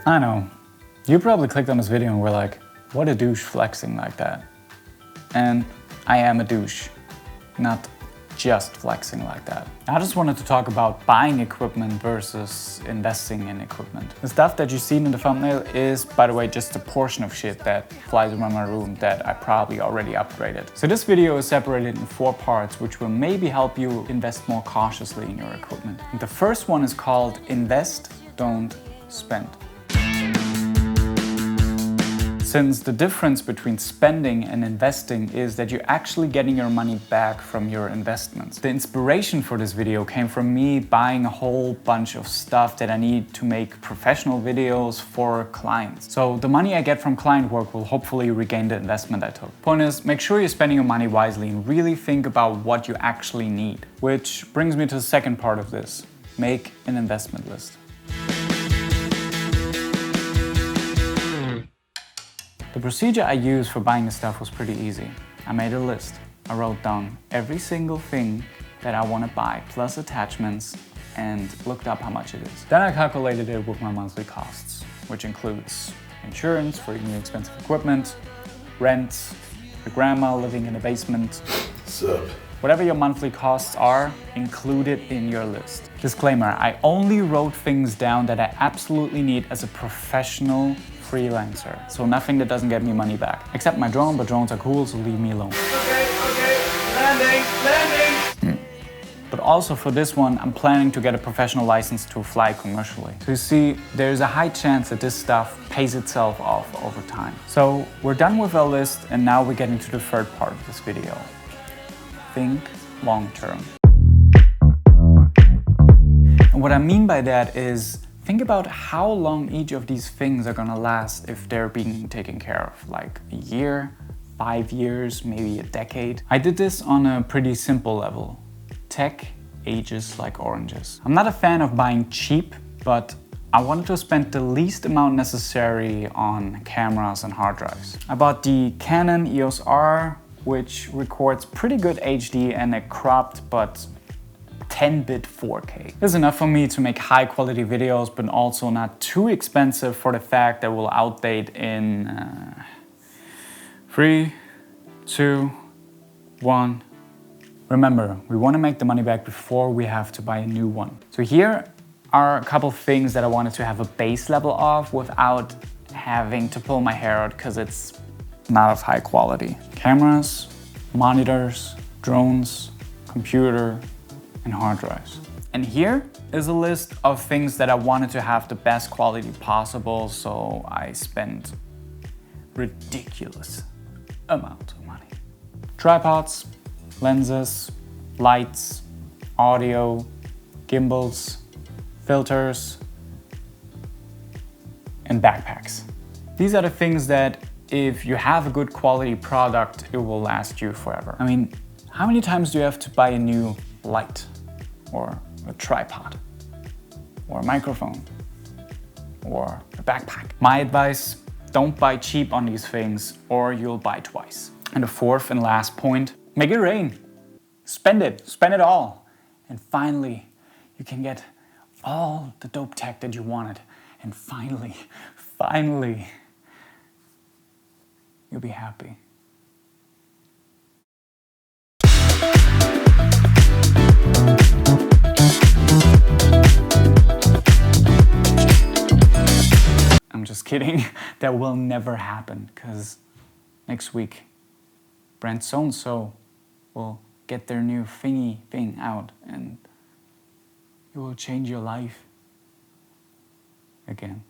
I know, you probably clicked on this video and were like, what a douche flexing like that. And I am a douche, not just flexing like that. I just wanted to talk about buying equipment versus investing in equipment. The stuff that you've seen in the thumbnail is, by the way, just a portion of shit that flies around my room that I probably already upgraded. So this video is separated in 4 parts, which will maybe help you invest more cautiously in your equipment. The first one is called Invest, Don't Spend. Since the difference between spending and investing is that you're actually getting your money back from your investments. The inspiration for this video came from me buying a whole bunch of stuff that I need to make professional videos for clients. So the money I get from client work will hopefully regain the investment I took. Point is, make sure you're spending your money wisely and really think about what you actually need. Which brings me to the second part of this. Make an investment list. The procedure I used for buying the stuff was pretty easy. I made a list. I wrote down every single thing that I want to buy, plus attachments, and looked up how much it is. Then I calculated it with my monthly costs, which includes insurance for even expensive equipment, rent, your grandma living in a basement. Sup? Whatever your monthly costs are, include it in your list. Disclaimer, I only wrote things down that I absolutely need as a professional freelancer. So nothing that doesn't get me money back. Except my drone, but drones are cool, so leave me alone. Okay, landing. But also for this one, I'm planning to get a professional license to fly commercially. So you see, there's a high chance that this stuff pays itself off over time. So we're done with our list, and now we're getting to the third part of this video. Think long term. And what I mean by that is, think about how long each of these things are gonna last if they're being taken care of, like a year, 5 years, maybe a decade. I did this on a pretty simple level. Tech ages like oranges. I'm not a fan of buying cheap, but I wanted to spend the least amount necessary on cameras and hard drives. I bought the Canon EOS R, which records pretty good HD and a cropped but 10-bit 4K. This is enough for me to make high quality videos, but also not too expensive for the fact that will outdate in 3, 2, 1. Remember, we want to make the money back before we have to buy a new one. So here are a couple things that I wanted to have a base level of without having to pull my hair out because it's not of high quality. Cameras, monitors, drones, computer, and hard drives. And here is a list of things that I wanted to have the best quality possible, so I spent ridiculous amount of money. Tripods, lenses, lights, audio, gimbals, filters, and backpacks. These are the things that if you have a good quality product, it will last you forever. I mean, how many times do you have to buy a new light, or a tripod, or a microphone, or a backpack? My advice, don't buy cheap on these things or you'll buy twice. And the fourth and last point, make it rain. Spend it all. And finally, you can get all the dope tech that you wanted. And finally, you'll be happy. I'm just kidding. That will never happen, because next week, brand so-and-so will get their new thingy thing out and it will change your life again.